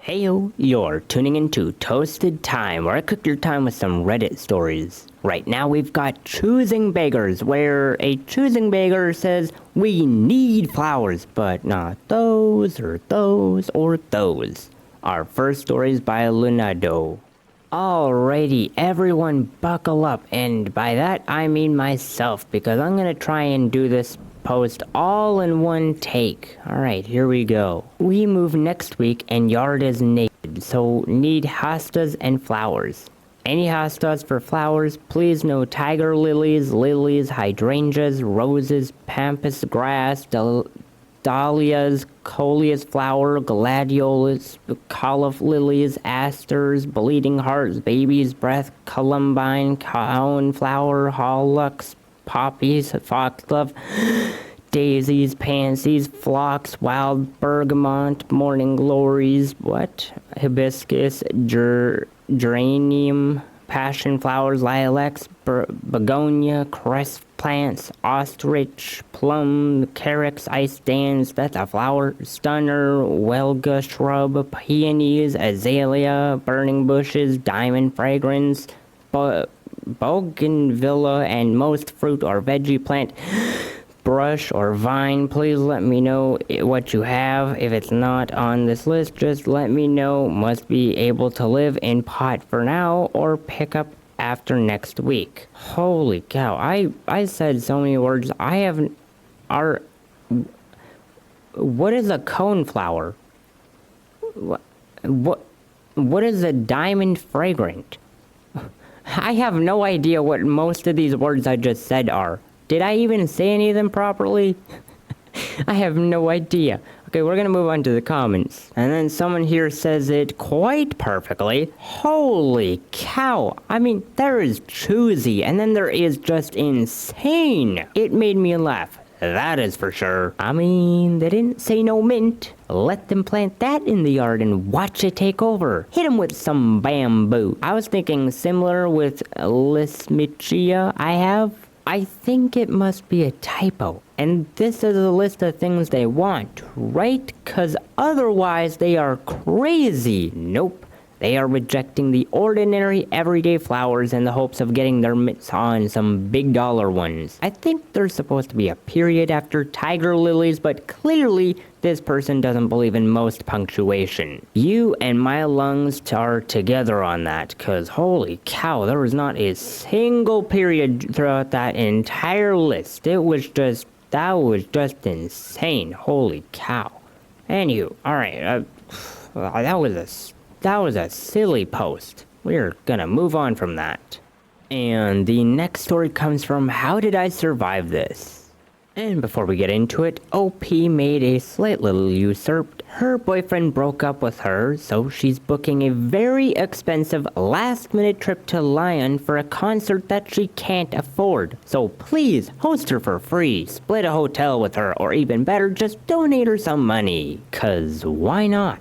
Heyo, you're tuning into Toasted Time, where I cook your time with some Reddit stories. Right now we've got Choosing Beggars, where a choosing beggar says, we need flowers, but not those, or those, or those. Our first story is by Lunado. Alrighty, everyone buckle up, and by that I mean myself, because I'm gonna try and do this post all in one take. Alright, here we go. We move next week and yard is naked, so need hostas and flowers. Any hostas for flowers, please no tiger lilies, hydrangeas, roses, pampas grass, dahlias, coleus flower, gladiolus, cauliflower lilies, asters, bleeding hearts, baby's breath, columbine, cone flower, hawlux, poppies, foxglove, daisies, pansies, phlox, wild bergamot, morning glories, hibiscus, geranium, passion flowers, lilacs, begonia, cress plants, ostrich, plum, carex, ice dance, that's a flower, stunner, welga shrub, peonies, azalea, burning bushes, diamond fragrance, bougainvillea, and most fruit or veggie plant, brush or vine. Please let me know what you have. If it's not on this list, just let me know. Must be able to live in pot for now or pick up after next week. Holy cow, I said so many words. What is a cone flower? What is a diamond fragrant? I have no idea what most of these words I just said are. Did I even say any of them properly? I have no idea. Okay, we're gonna move on to the comments. And then someone here says it quite perfectly. Holy cow. I mean, there is choosy, and then there is just insane. It made me laugh. That is for sure. I mean, they didn't say no mint. Let them plant that in the yard and watch it take over. Hit them with some bamboo. I was thinking similar with Lismichia I think it must be a typo. And this is a list of things they want, right? 'Cause otherwise they are crazy. Nope. They are rejecting the ordinary, everyday flowers in the hopes of getting their mitts on some big dollar ones. I think there's supposed to be a period after tiger lilies, but clearly this person doesn't believe in most punctuation. You and my lungs are together on that, cause holy cow, there was not a single period throughout that entire list. That was just insane. Holy cow. Anywho, alright, that was a silly post. We're gonna move on from that. And the next story comes from How Did I Survive This? And before we get into it, OP made a slight little usurp. Her boyfriend broke up with her, so she's booking a very expensive last-minute trip to Lyon for a concert that she can't afford. So please, host her for free, split a hotel with her, or even better, just donate her some money. 'Cause why not?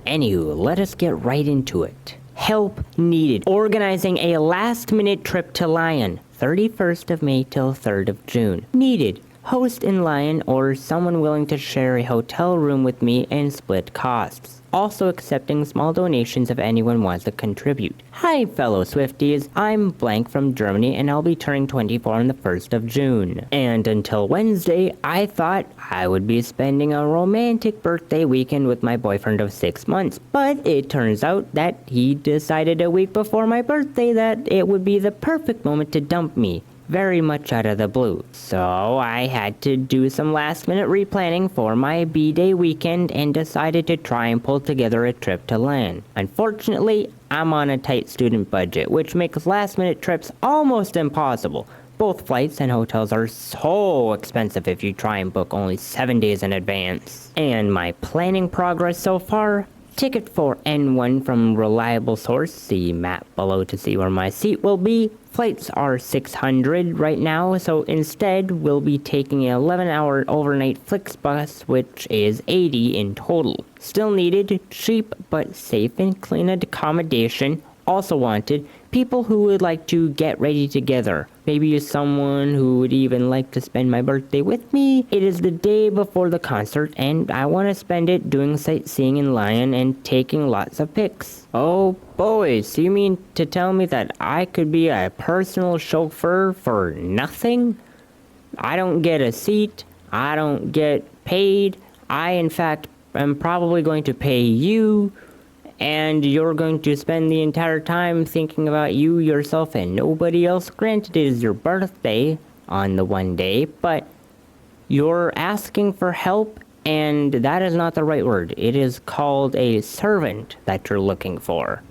Anywho, let us get right into it. Help needed. Organizing a last-minute trip to Lyon, 31st of May till 3rd of June. Needed. Host in Lyon or someone willing to share a hotel room with me and split costs. Also accepting small donations if anyone wants to contribute. Hi fellow Swifties, I'm blank from Germany and I'll be turning 24 on the 1st of June. And until Wednesday, I thought I would be spending a romantic birthday weekend with my boyfriend of 6 months. But it turns out that he decided a week before my birthday that it would be the perfect moment to dump me. Very much out of the blue. So I had to do some last minute replanning for my B-Day weekend and decided to try and pull together a trip to Lyon. Unfortunately, I'm on a tight student budget, which makes last minute trips almost impossible. Both flights and hotels are so expensive if you try and book only 7 days in advance. And my planning progress so far? Ticket for N1 from reliable source, see map below to see where my seat will be. Flights are $600 right now, so instead we'll be taking an 11-hour overnight Flixbus, which is $80 in total. Still needed, cheap but safe and clean accommodation. Also wanted, people who would like to get ready together. Maybe you're someone who would even like to spend my birthday with me. It is the day before the concert, and I want to spend it doing sightseeing in Lyon and taking lots of pics. Oh boys, so you mean to tell me that I could be a personal chauffeur for nothing? I don't get a seat, I don't get paid, I in fact am probably going to pay you, and you're going to spend the entire time thinking about you, yourself, and nobody else. Granted, it is your birthday on the one day, but you're asking for help, and that is not the right word. It is called a servant that you're looking for.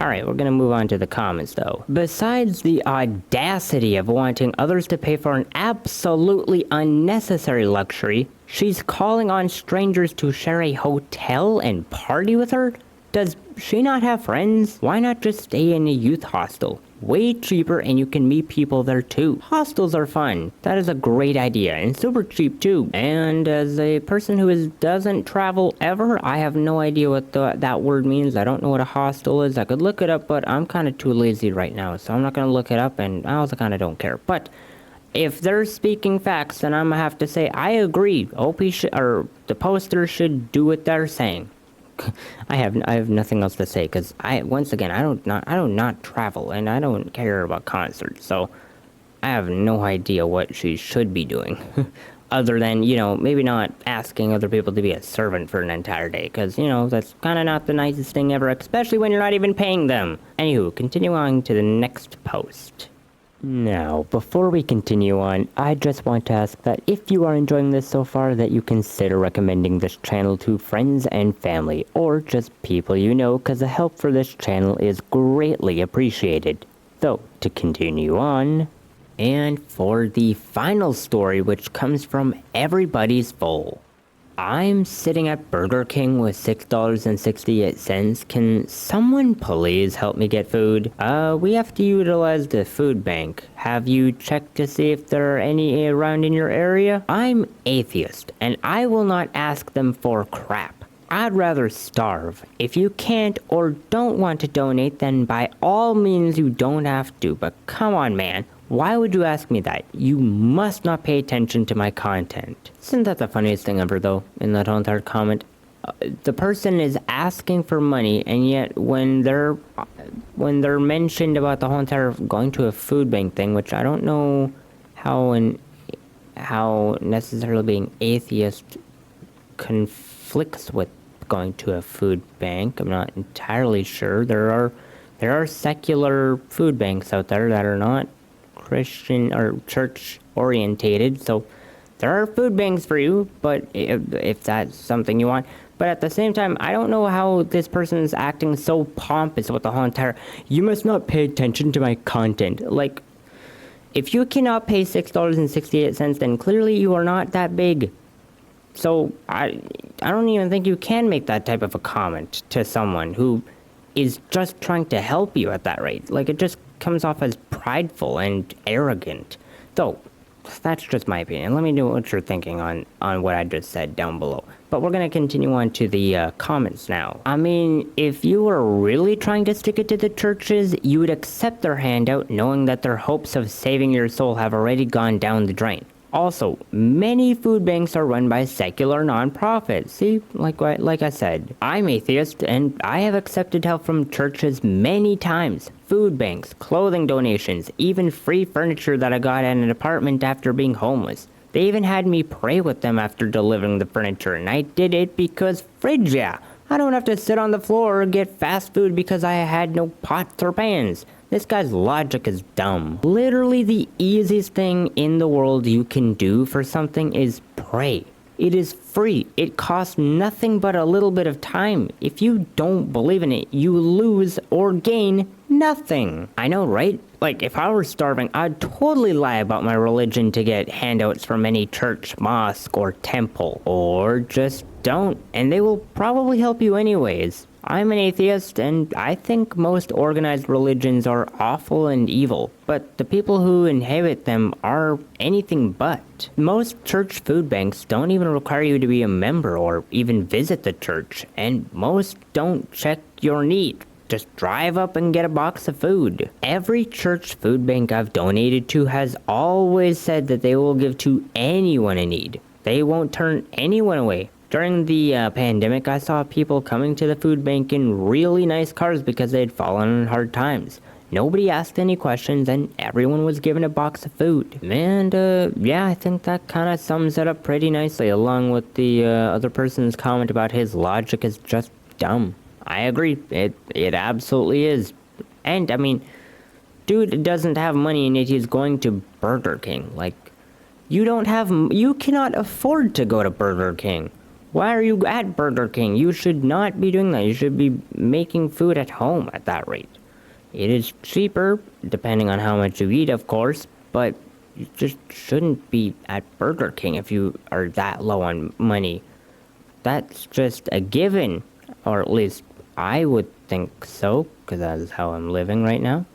Alright, we're gonna move on to the comments though. Besides the audacity of wanting others to pay for an absolutely unnecessary luxury, she's calling on strangers to share a hotel and party with her? Does she not have friends? Why not just stay in a youth hostel? Way cheaper, and you can meet people there too. Hostels are fun. That is a great idea, and super cheap too. And as a person who doesn't travel ever, I have no idea what that word means. I don't know what a hostel is. I could look it up, but I'm kind of too lazy right now, so I'm not gonna look it up, and I also kind of don't care. But if they're speaking facts, then I'm gonna have to say I agree. The poster should do what they're saying. I have nothing else to say, because I do not travel, and I don't care about concerts, so I have no idea what she should be doing. Other than, maybe not asking other people to be a servant for an entire day, because, that's kind of not the nicest thing ever, especially when you're not even paying them. Anywho, continue on to the next post. Now, before we continue on, I just want to ask that if you are enjoying this so far, that you consider recommending this channel to friends and family, or just people you know, because the help for this channel is greatly appreciated. So, to continue on, and for the final story, which comes from Everybody's Full. I'm sitting at Burger King with $6.68. Can someone please help me get food? We have to utilize the food bank. Have you checked to see if there are any around in your area? I'm Atheist, and I will not ask them for crap. I'd rather starve. If you can't or don't want to donate, then by all means you don't have to, but come on, man. Why would you ask me that? You must not pay attention to my content. Isn't that the funniest thing ever, though, in that whole entire comment? The person is asking for money, and yet when they're mentioned about the whole entire going to a food bank thing, which I don't know how necessarily being atheist conflicts with going to a food bank. I'm not entirely sure. There are secular food banks out there that are not Christian or church orientated, so there are food banks for you, but if that's something you want. But at the same time, I don't know how this person is acting so pompous with the whole entire, you must not pay attention to my content. Like, if you cannot pay $6.68, then clearly you are not that big. So I don't even think you can make that type of a comment to someone who is just trying to help you at that rate. Like, it just comes off as prideful and arrogant. Though, that's just my opinion. Let me know what you're thinking on what I just said down below. But we're going to continue on to the comments now. I mean, if you were really trying to stick it to the churches, you would accept their handout knowing that their hopes of saving your soul have already gone down the drain. Also, many food banks are run by secular nonprofits. See, like I said, I'm atheist, and I have accepted help from churches many times. Food banks, clothing donations, even free furniture that I got at an apartment after being homeless. They even had me pray with them after delivering the furniture, and I did it because fridge, yeah. I don't have to sit on the floor or get fast food because I had no pots or pans. This guy's logic is dumb. Literally the easiest thing in the world you can do for something is pray. It is free. It costs nothing but a little bit of time. If you don't believe in it, you lose or gain nothing. I know, right? Like, if I were starving, I'd totally lie about my religion to get handouts from any church, mosque, or temple. Or just don't, and they will probably help you anyways. I'm an atheist, and I think most organized religions are awful and evil, but the people who inhabit them are anything but. Most church food banks don't even require you to be a member or even visit the church, and most don't check your need. just drive up and get a box of food. Every church food bank I've donated to has always said that they will give to anyone in need. They won't turn anyone away. During the pandemic, I saw people coming to the food bank in really nice cars because they had fallen on hard times. Nobody asked any questions and everyone was given a box of food. And yeah, I think that kind of sums it up pretty nicely, along with the other person's comment about his logic is just dumb. I agree, it absolutely is. And I mean, dude doesn't have money and yet he's going to Burger King. Like, you cannot afford to go to Burger King. Why are you at Burger King? You should not be doing that. You should be making food at home at that rate. It is cheaper, depending on how much you eat, of course, but you just shouldn't be at Burger King if you are that low on money. That's just a given, or at least I would think so, because that is how I'm living right now.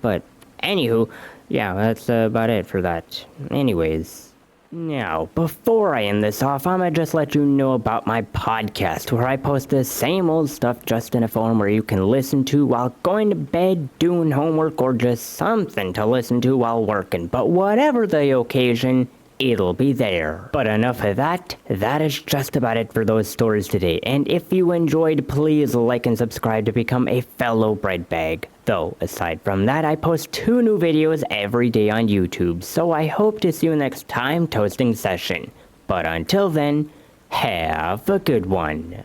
But anywho, yeah, that's about it for that. Anyways, now, before I end this off, I'ma just let you know about my podcast, where I post the same old stuff just in a form where you can listen to while going to bed, doing homework, or just something to listen to while working. But whatever the occasion, it'll be there. But enough of that. That is just about it for those stories today. And if you enjoyed, please like and subscribe to become a fellow bread bag. Though, aside from that, I post 2 new videos every day on YouTube, so I hope to see you next time toasting session. But until then, have a good one.